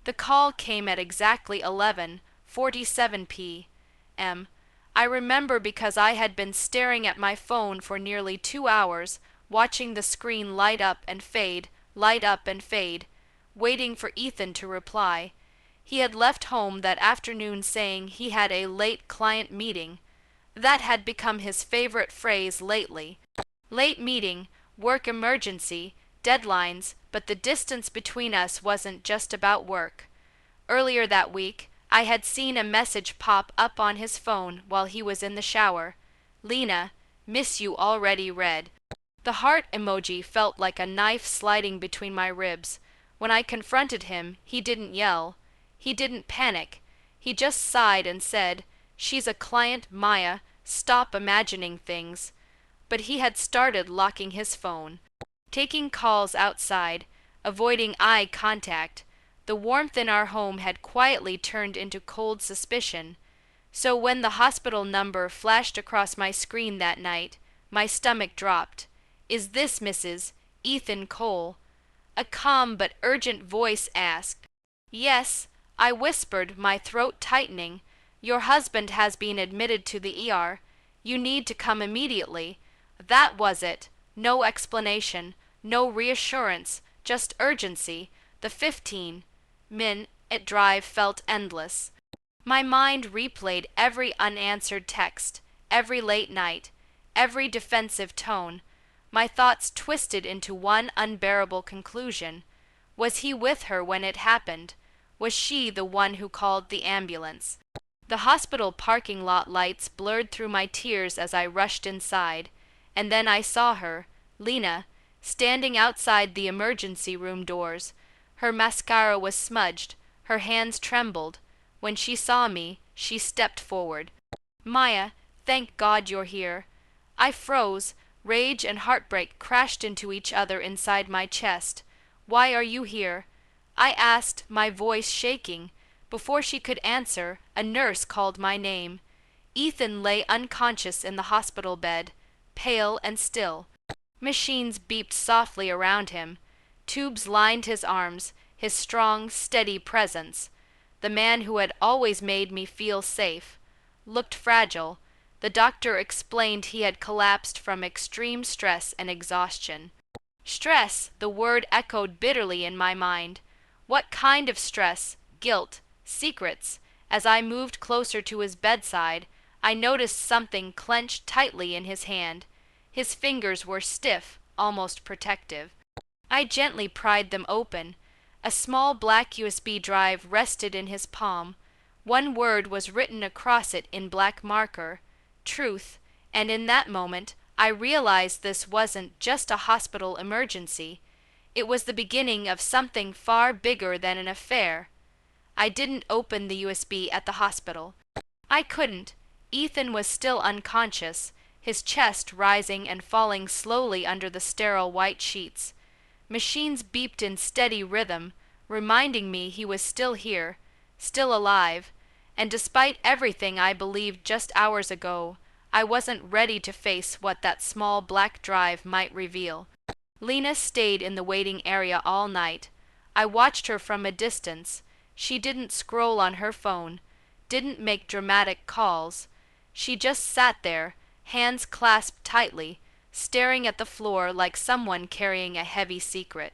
The call came at exactly 11:47 p.m. I remember because I had been staring at my phone for nearly 2 hours, watching the screen light up and fade, waiting for Ethan to reply. He had left home that afternoon saying he had a late client meeting. That had become his favorite phrase lately. Late meeting, work emergency, deadlines, but the distance between us wasn't just about work. Earlier that week, I had seen a message pop up on his phone while he was in the shower. Lena, miss you already read. The heart emoji felt like a knife sliding between my ribs. When I confronted him, he didn't yell. He didn't panic. He just sighed and said, "She's a client, Maya. Stop imagining things." But he had started locking his phone, taking calls outside, avoiding eye contact. The warmth in our home had quietly turned into cold suspicion. So when the hospital number flashed across my screen that night, my stomach dropped. "Is this Mrs. Ethan Cole?" A calm but urgent voice asked. "Yes," I whispered, my throat tightening. "Your husband has been admitted to the ER. You need to come immediately." That was it. No explanation, no reassurance, just urgency. The 15-minute drive felt endless. My mind replayed every unanswered text, every late night, every defensive tone. My thoughts twisted into one unbearable conclusion. Was he with her when it happened? Was she the one who called the ambulance? The hospital parking lot lights blurred through my tears as I rushed inside, and then I saw her, Lena, standing outside the emergency room doors. Her mascara was smudged, her hands trembled. When she saw me, she stepped forward. "Maya, thank God you're here." I froze. Rage and heartbreak crashed into each other inside my chest. "Why are you here?" I asked, my voice shaking. Before she could answer, a nurse called my name. Ethan lay unconscious in the hospital bed, pale and still. Machines beeped softly around him. Tubes lined his arms, his strong, steady presence. The man who had always made me feel safe looked fragile. The doctor explained he had collapsed from extreme stress and exhaustion. Stress, the word echoed bitterly in my mind. What kind of stress? Guilt? Secrets? As I moved closer to his bedside, I noticed something clenched tightly in his hand. His fingers were stiff, almost protective. I gently pried them open. A small black USB drive rested in his palm. One word was written across it in black marker: truth, and in that moment, I realized this wasn't just a hospital emergency. It was the beginning of something far bigger than an affair. I didn't open the USB at the hospital. I couldn't. Ethan was still unconscious, his chest rising and falling slowly under the sterile white sheets. Machines beeped in steady rhythm, reminding me he was still here, still alive, and despite everything I believed just hours ago, I wasn't ready to face what that small black drive might reveal. Lena stayed in the waiting area all night. I watched her from a distance. She didn't scroll on her phone, didn't make dramatic calls. She just sat there, hands clasped tightly, staring at the floor like someone carrying a heavy secret.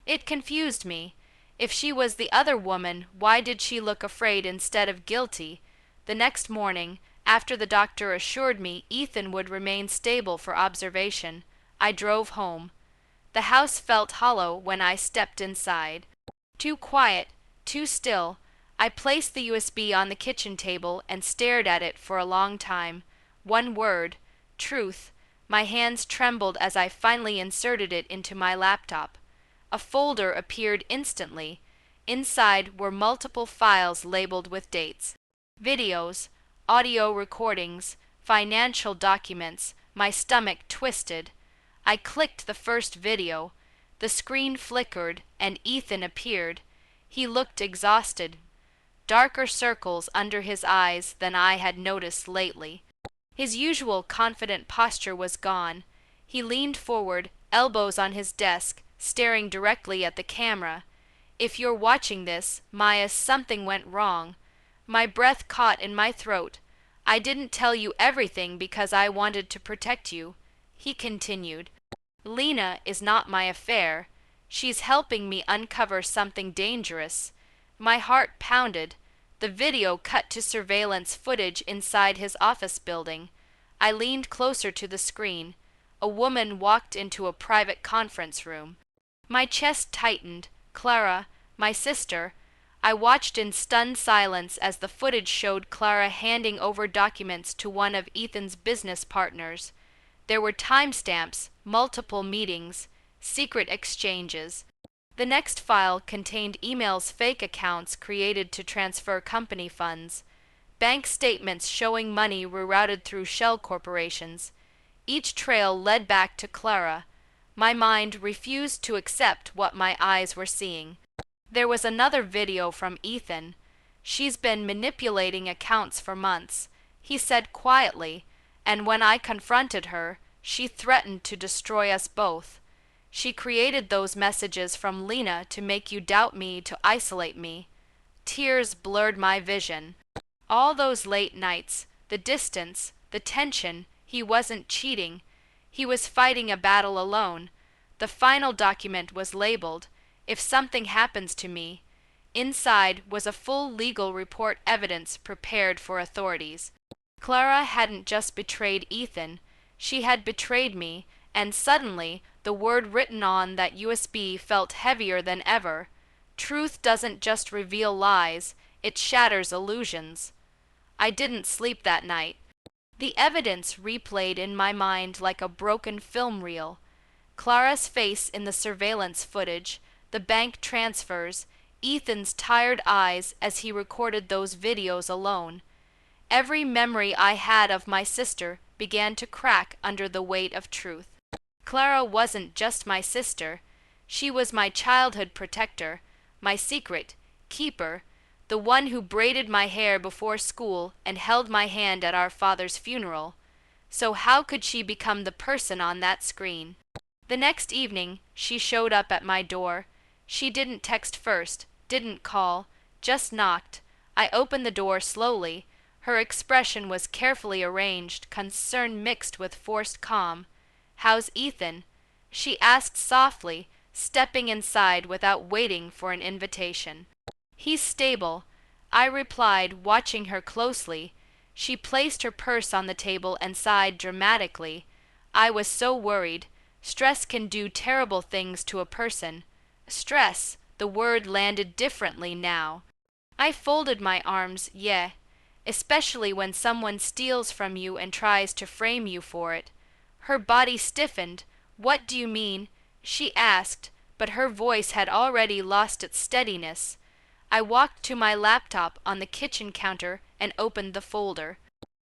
It confused me. If she was the other woman, why did she look afraid instead of guilty? The next morning, after the doctor assured me Ethan would remain stable for observation, I drove home. The house felt hollow when I stepped inside. Too quiet, too still. I placed the USB on the kitchen table and stared at it for a long time. One word: truth. My hands trembled as I finally inserted it into my laptop. A folder appeared instantly. Inside were multiple files labeled with dates. Videos, audio recordings, financial documents. My stomach twisted. I clicked the first video. The screen flickered, and Ethan appeared. He looked exhausted, darker circles under his eyes than I had noticed lately. His usual confident posture was gone. He leaned forward, elbows on his desk, staring directly at the camera. If you're watching this, Maya, something went wrong. My breath caught in my throat. I didn't tell you everything because I wanted to protect you. He continued. Lena is not my affair. She's helping me uncover something dangerous. My heart pounded. The video cut to surveillance footage inside his office building. I leaned closer to the screen. A woman walked into a private conference room. My chest tightened. Clara, my sister. I watched in stunned silence as the footage showed Clara handing over documents to one of Ethan's business partners. There were timestamps, multiple meetings, secret exchanges. The next file contained emails fake accounts created to transfer company funds, bank statements showing money rerouted through shell corporations. Each trail led back to Clara. My mind refused to accept what my eyes were seeing. There was another video from Ethan. She's been manipulating accounts for months, he said quietly, and when I confronted her, she threatened to destroy us both. She created those messages from Lena to make you doubt me, to isolate me. Tears blurred my vision. All those late nights, the distance, the tension, he wasn't cheating. He was fighting a battle alone. The final document was labeled, "If something happens to me." Inside was a full legal report, evidence prepared for authorities. Clara hadn't just betrayed Ethan, she had betrayed me, and suddenly the word written on that USB felt heavier than ever. Truth doesn't just reveal lies, it shatters illusions. I didn't sleep that night. The evidence replayed in my mind like a broken film reel. Clara's face in the surveillance footage, the bank transfers, Ethan's tired eyes as he recorded those videos alone. Every memory I had of my sister began to crack under the weight of truth. Clara wasn't just my sister. She was my childhood protector, my secret keeper, the one who braided my hair before school and held my hand at our father's funeral. So how could she become the person on that screen? The next evening, she showed up at my door. She didn't text first, didn't call, just knocked. I opened the door slowly. Her expression was carefully arranged, concern mixed with forced calm. "How's Ethan?" she asked softly, stepping inside without waiting for an invitation. "He's stable," I replied, watching her closely. She placed her purse on the table and sighed dramatically. I was so worried. Stress can do terrible things to a person. Stress, the word landed differently now. I folded my arms, yeah, especially when someone steals from you and tries to frame you for it. Her body stiffened. "What do you mean?" she asked, but her voice had already lost its steadiness. I walked to my laptop on the kitchen counter and opened the folder.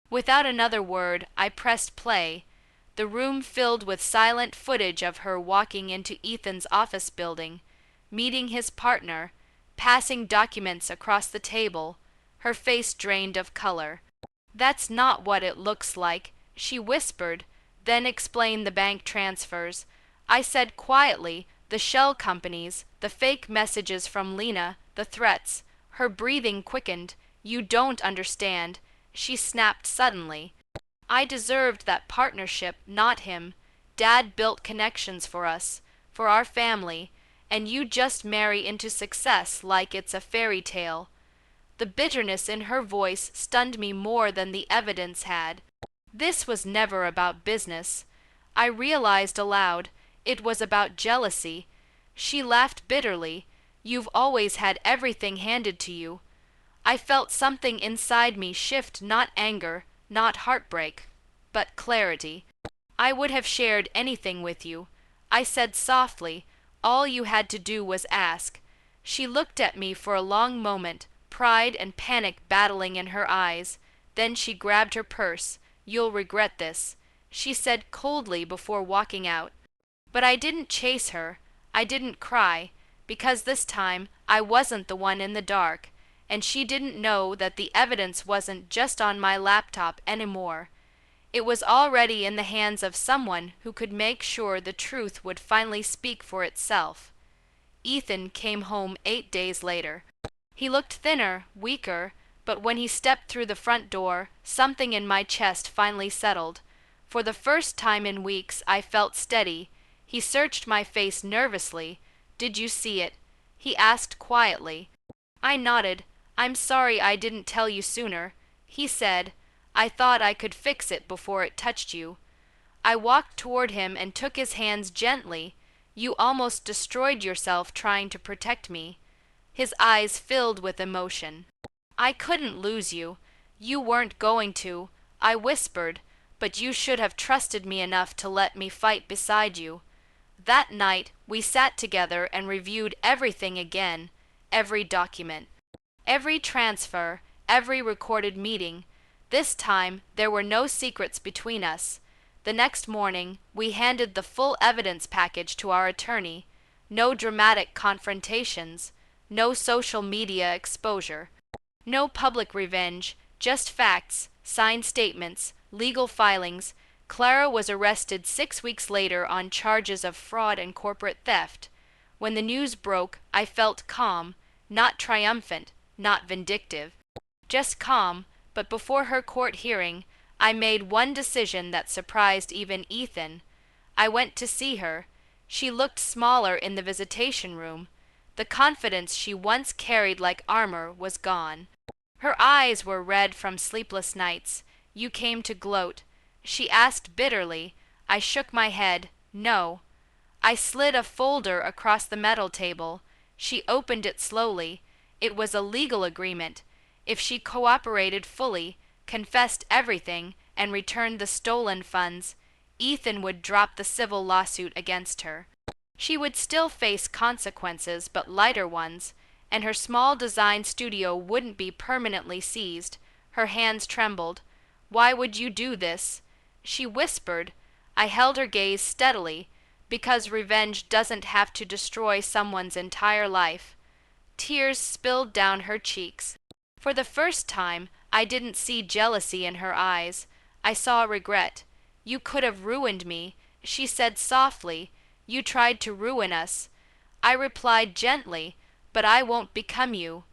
Without another word, I pressed play. The room filled with silent footage of her walking into Ethan's office building, meeting his partner, passing documents across the table, her face drained of color. "That's not what it looks like," she whispered, then explained the bank transfers. I said quietly, the shell companies, the fake messages from Lena, the threats. Her breathing quickened. "You don't understand," she snapped suddenly. "I deserved that partnership, not him. Dad built connections for us, for our family, and you just marry into success like it's a fairy tale." The bitterness in her voice stunned me more than the evidence had. This was never about business. I realized aloud, it was about jealousy. She laughed bitterly. "You've always had everything handed to you." I felt something inside me shift, not anger, not heartbreak, but clarity. "I would have shared anything with you," I said softly. "All you had to do was ask." She looked at me for a long moment, pride and panic battling in her eyes. Then she grabbed her purse. "You'll regret this," she said coldly before walking out. But I didn't chase her. I didn't cry, because this time I wasn't the one in the dark, and she didn't know that the evidence wasn't just on my laptop anymore. It was already in the hands of someone who could make sure the truth would finally speak for itself. Ethan came home 8 days later. He looked thinner, weaker, but when he stepped through the front door, something in my chest finally settled. For the first time in weeks, I felt steady. He searched my face nervously. "Did you see it?" he asked quietly. I nodded. "I'm sorry I didn't tell you sooner." He said, "I thought I could fix it before it touched you." I walked toward him and took his hands gently. "You almost destroyed yourself trying to protect me." His eyes filled with emotion. "I couldn't lose you. You weren't going to," I whispered, "but you should have trusted me enough to let me fight beside you." That night, we sat together and reviewed everything again, every document, every transfer, every recorded meeting. This time, there were no secrets between us. The next morning, we handed the full evidence package to our attorney. No dramatic confrontations, no social media exposure, no public revenge, just facts, signed statements, legal filings. Clara was arrested 6 weeks later on charges of fraud and corporate theft. When the news broke, I felt calm, not triumphant, not vindictive, just calm. But before her court hearing, I made one decision that surprised even Ethan. I went to see her. She looked smaller in the visitation room. The confidence she once carried like armor was gone. Her eyes were red from sleepless nights. "You came to gloat?" she asked bitterly. I shook my head. "No." I slid a folder across the metal table. She opened it slowly. It was a legal agreement. If she cooperated fully, confessed everything, and returned the stolen funds, Ethan would drop the civil lawsuit against her. She would still face consequences, but lighter ones, and her small design studio wouldn't be permanently seized. Her hands trembled. "Why would you do this?" she whispered. I held her gaze steadily. "Because revenge doesn't have to destroy someone's entire life." Tears spilled down her cheeks. For the first time, I didn't see jealousy in her eyes. I saw regret. "You could have ruined me," she said softly. "You tried to ruin us." I replied gently, "But I won't become you."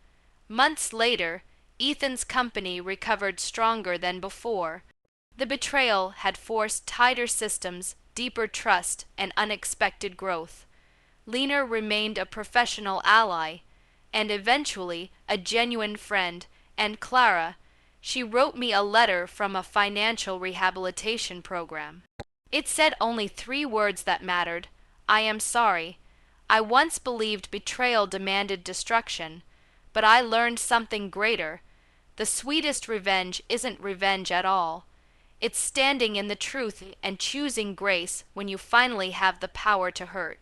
Months later, Ethan's company recovered stronger than before. The betrayal had forced tighter systems, deeper trust, and unexpected growth. Lena remained a professional ally, and eventually a genuine friend, and Clara, she wrote me a letter from a financial rehabilitation program. It said only 3 words that mattered: "I am sorry." I once believed betrayal demanded destruction, but I learned something greater. The sweetest revenge isn't revenge at all. It's standing in the truth and choosing grace when you finally have the power to hurt.